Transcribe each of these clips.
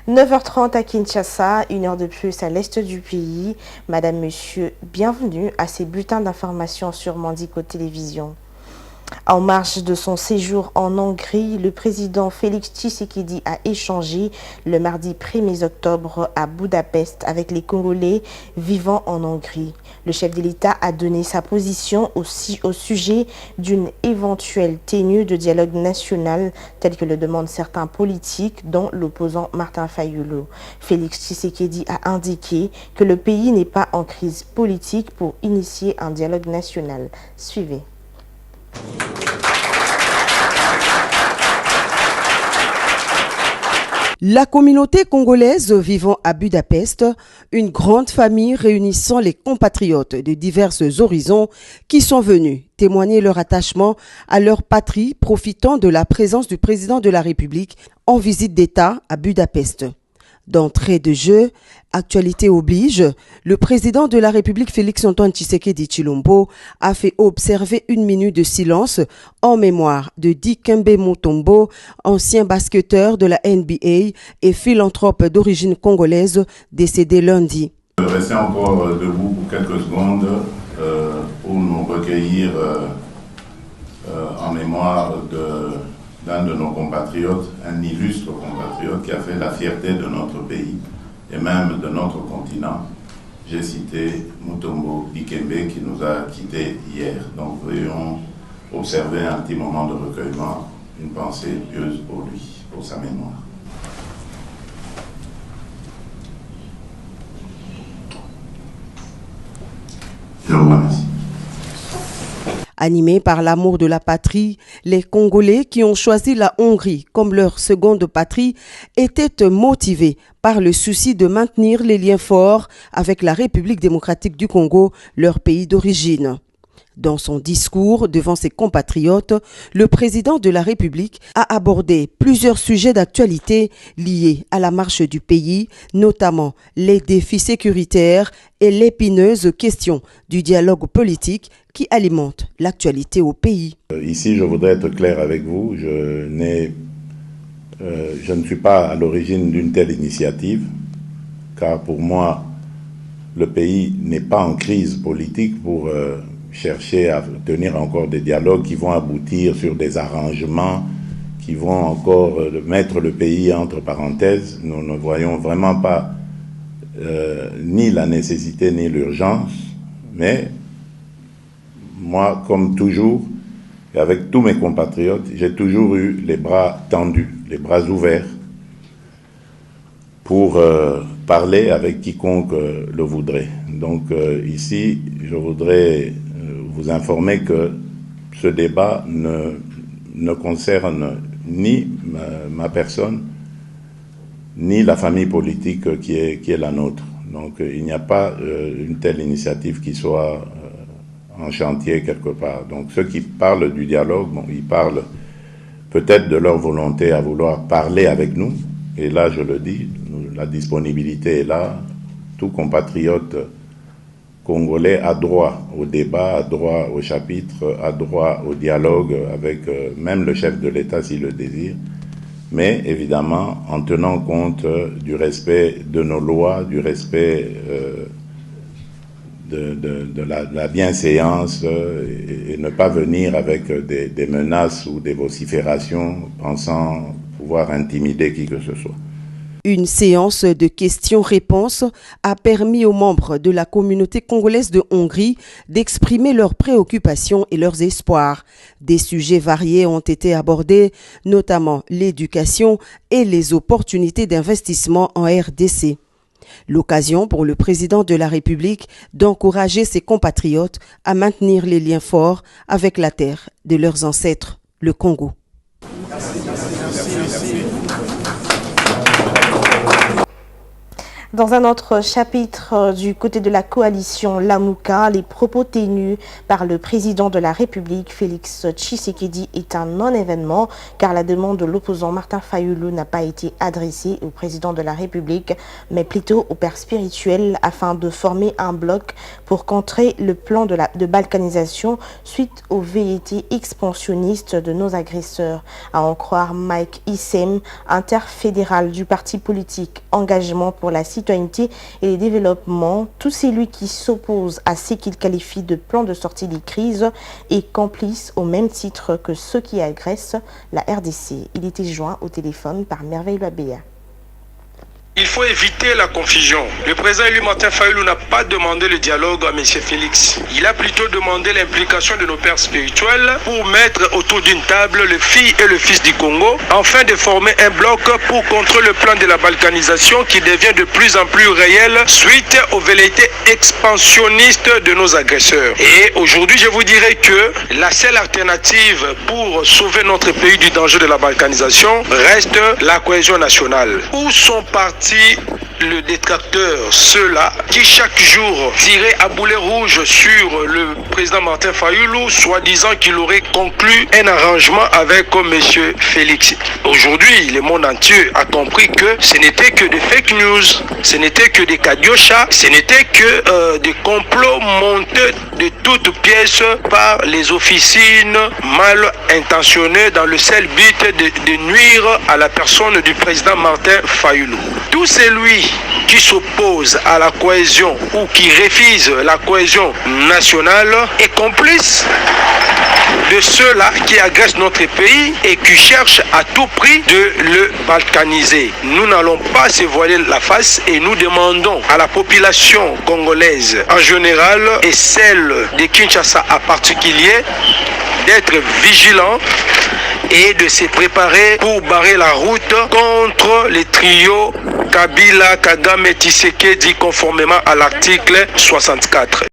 9h30 à Kinshasa, une heure de plus à l'est du pays. Madame, Monsieur, bienvenue à ces bulletins d'information sur Mandico Télévision. En marge de son séjour en Hongrie, le président Félix Tshisekedi a échangé le mardi 1er octobre à Budapest avec les Congolais vivant en Hongrie. Le chef de l'État a donné sa position aussi au sujet d'une éventuelle tenue de dialogue national tel que le demandent certains politiques, dont l'opposant Martin Fayulu. Félix Tshisekedi a indiqué que le pays n'est pas en crise politique pour initier un dialogue national. Suivez. La communauté congolaise vivant à Budapest, une grande famille réunissant les compatriotes de divers horizons qui sont venus témoigner leur attachement à leur patrie, profitant de la présence du président de la République en visite d'État à Budapest. D'entrée de jeu, actualité oblige, le président de la République Félix-Antoine Tshisekedi Tshilombo a fait observer une minute de silence en mémoire de Dikembe Mutombo, ancien basketteur de la NBA et philanthrope d'origine congolaise décédé lundi. Restez encore debout pour quelques secondes pour nous recueillir en mémoire d'un de nos compatriotes, un illustre compatriote qui a fait la fierté de notre pays et même de notre continent. J'ai cité Mutombo Dikembe qui nous a quittés hier. Donc veuillons observer un petit moment de recueillement, une pensée pieuse pour lui, pour sa mémoire. Je vous remercie. Animés par l'amour de la patrie, les Congolais qui ont choisi la Hongrie comme leur seconde patrie étaient motivés par le souci de maintenir les liens forts avec la République démocratique du Congo, leur pays d'origine. Dans son discours devant ses compatriotes, le président de la République a abordé plusieurs sujets d'actualité liés à la marche du pays, notamment les défis sécuritaires et l'épineuse question du dialogue politique qui alimente l'actualité au pays. Ici, je voudrais être clair avec vous, je ne suis pas à l'origine d'une telle initiative, car pour moi, le pays n'est pas en crise politique pour chercher à tenir encore des dialogues qui vont aboutir sur des arrangements, qui vont encore mettre le pays entre parenthèses. Nous ne voyons vraiment pas ni la nécessité ni l'urgence, mais moi, comme toujours, et avec tous mes compatriotes, j'ai toujours eu les bras tendus, les bras ouverts pour parler avec quiconque le voudrait. Donc ici, je voudrais vous informer que ce débat ne concerne ni ma personne, ni la famille politique qui est la nôtre. Donc il n'y a pas une telle initiative qui soit en chantier quelque part. Donc ceux qui parlent du dialogue, bon, ils parlent peut-être de leur volonté à vouloir parler avec nous. Et là, je le dis, la disponibilité est là. Tout compatriote congolais a droit au débat, a droit au chapitre, a droit au dialogue avec même le chef de l'État s'il le désire, mais évidemment en tenant compte du respect de nos lois, du respect de la bienséance et ne pas venir avec des menaces ou des vociférations pensant pouvoir intimider qui que ce soit. Une séance de questions-réponses a permis aux membres de la communauté congolaise de Hongrie d'exprimer leurs préoccupations et leurs espoirs. Des sujets variés ont été abordés, notamment l'éducation et les opportunités d'investissement en RDC. L'occasion pour le président de la République d'encourager ses compatriotes à maintenir les liens forts avec la terre de leurs ancêtres, le Congo. Dans un autre chapitre du côté de la coalition Lamouka, les propos tenus par le président de la République, Félix Tshisekedi, est un non-événement car la demande de l'opposant Martin Fayulu n'a pas été adressée au président de la République, mais plutôt au père spirituel afin de former un bloc pour contrer le plan de balkanisation suite aux velléités expansionnistes de nos agresseurs. À en croire Mike Issem, interfédéral du parti politique Engagement pour la citoyenneté et les développements, tout celui qui s'oppose à ce qu'il qualifie de plan de sortie des crises est complice au même titre que ceux qui agressent la RDC. Il était joint au téléphone par Merveille Labéa. Il faut éviter la confusion. Le président élu Martin Fayulu n'a pas demandé le dialogue à M. Félix. Il a plutôt demandé l'implication de nos pères spirituels pour mettre autour d'une table le fils et le fils du Congo, afin de former un bloc pour contrer le plan de la balkanisation qui devient de plus en plus réel suite aux velléités expansionnistes de nos agresseurs. Et aujourd'hui, je vous dirais que la seule alternative pour sauver notre pays du danger de la balkanisation reste la cohésion nationale. Où sont partis le détracteur, ceux-là qui chaque jour tiraient à boulet rouge sur le président Martin Fayulu, soi-disant qu'il aurait conclu un arrangement avec M. Félix. Aujourd'hui, le monde entier a compris que ce n'était que des fake news, ce n'était que des kadioshas, ce n'était que des complots montés de toutes pièces par les officines mal intentionnées dans le seul but de nuire à la personne du président Martin Fayulu. Tout celui qui s'oppose à la cohésion ou qui refuse la cohésion nationale est complice de ceux-là qui agressent notre pays et qui cherchent à tout prix de le balkaniser. Nous n'allons pas se voiler la face et nous demandons à la population congolaise en général et celle de Kinshasa en particulier d'être vigilants et de se préparer pour barrer la route contre les trios Kabila, Kagame, Tshisekedi conformément à l'article 64.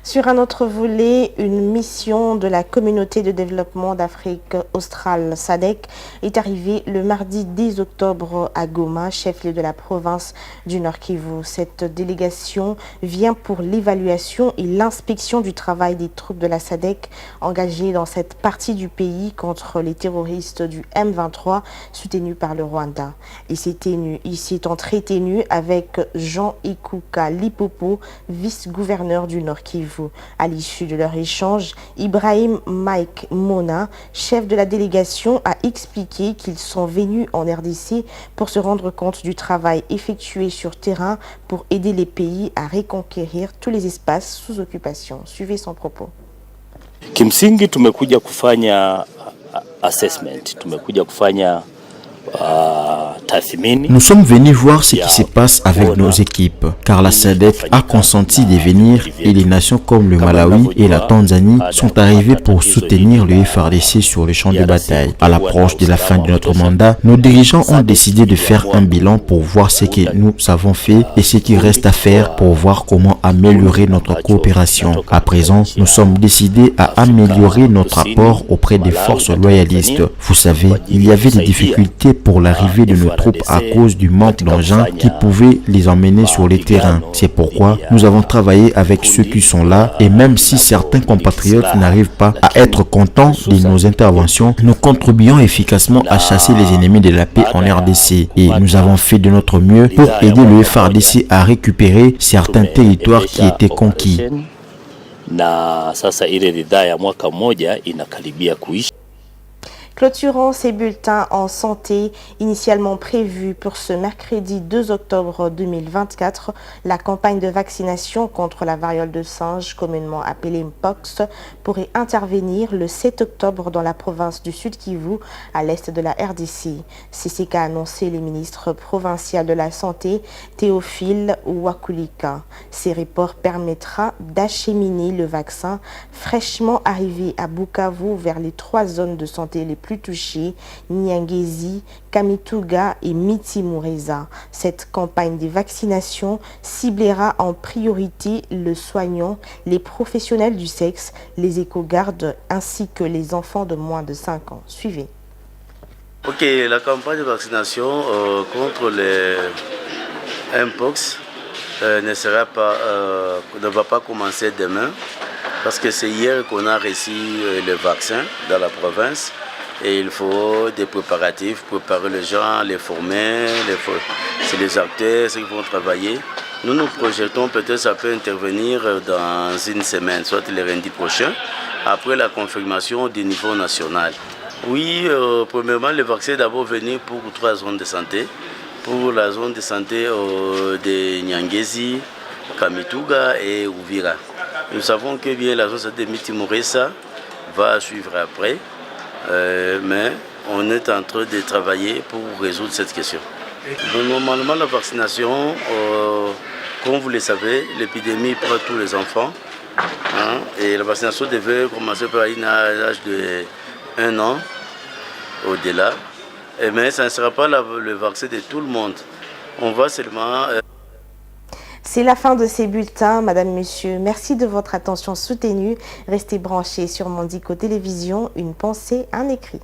Sur un autre volet, une mission de la communauté de développement d'Afrique australe SADC est arrivée le mardi 10 octobre à Goma, chef-lieu de la province du Nord Kivu. Cette délégation vient pour l'évaluation et l'inspection du travail des troupes de la SADC engagées dans cette partie du pays contre les terroristes du M23 soutenus par le Rwanda. Il s'est entretenu avec Jean Ekuka Lipopo, vice-gouverneur du Nord Kivu. À l'issue de leur échange, Ibrahim Mike Mona, chef de la délégation, a expliqué qu'ils sont venus en RDC pour se rendre compte du travail effectué sur terrain pour aider les pays à reconquérir tous les espaces sous occupation. Suivez son propos. Kimsingi tumekuja kufanya assessment, tumekuja kufanya Nous sommes venus voir ce qui se passe avec nos équipes, car la SADC a consenti de venir et les nations comme le Malawi et la Tanzanie sont arrivées pour soutenir le FARDC sur le champ de bataille. À l'approche de la fin de notre mandat, nos dirigeants ont décidé de faire un bilan pour voir ce que nous avons fait et ce qui reste à faire pour voir comment améliorer notre coopération. À présent, nous sommes décidés à améliorer notre apport auprès des forces loyalistes. Vous savez, il y avait des difficultés pour l'arrivée de nos troupes à cause du manque d'engins qui pouvaient les emmener sur les terrains. C'est pourquoi nous avons travaillé avec ceux qui sont là et même si certains compatriotes n'arrivent pas à être contents de nos interventions, nous contribuons efficacement à chasser les ennemis de la paix en RDC et nous avons fait de notre mieux pour aider le FARDC à récupérer certains territoires qui étaient conquis. Na sasa ile ridhaa ya mwaka mmoja inakaribia kuisha. Clôturant ces bulletins en santé initialement prévus pour ce mercredi 2 octobre 2024, la campagne de vaccination contre la variole de singe, communément appelée Mpox, pourrait intervenir le 7 octobre dans la province du Sud Kivu, à l'est de la RDC. C'est ce qu'a annoncé le ministre provincial de la Santé, Théophile Wakulika. Ces reports permettra d'acheminer le vaccin fraîchement arrivé à Bukavu vers les 3 zones de santé les plus touchés, Nyangezi, Kamituga et Miti-Moureza. Cette campagne de vaccination ciblera en priorité le soignant, les professionnels du sexe, les éco-gardes ainsi que les enfants de moins de 5 ans. Suivez. Ok, la campagne de vaccination contre les Mpox ne va pas commencer demain parce que c'est hier qu'on a reçu le vaccin dans la province et il faut des préparatifs, préparer les gens, les former, c'est les acteurs, ceux qui vont travailler. Nous projetons peut-être ça peut intervenir dans une semaine, soit le lundi prochain, après la confirmation du niveau national. Oui, premièrement, le vaccin est d'abord venu pour 3 zones de santé. Pour la zone de santé de Nyangezi, Kamituga et Uvira. Nous savons que bien la zone de santé de Mitimoresa va suivre après, mais on est en train de travailler pour résoudre cette question. Normalement, la vaccination, comme vous le savez, l'épidémie prend tous les enfants. Et la vaccination devait commencer par un âge de 1 an au-delà. Mais ça ne sera pas le vaccin de tout le monde. On va seulement... C'est la fin de ces bulletins, Madame, Monsieur. Merci de votre attention soutenue. Restez branchés sur Mondico Télévision. Une pensée, un écrit.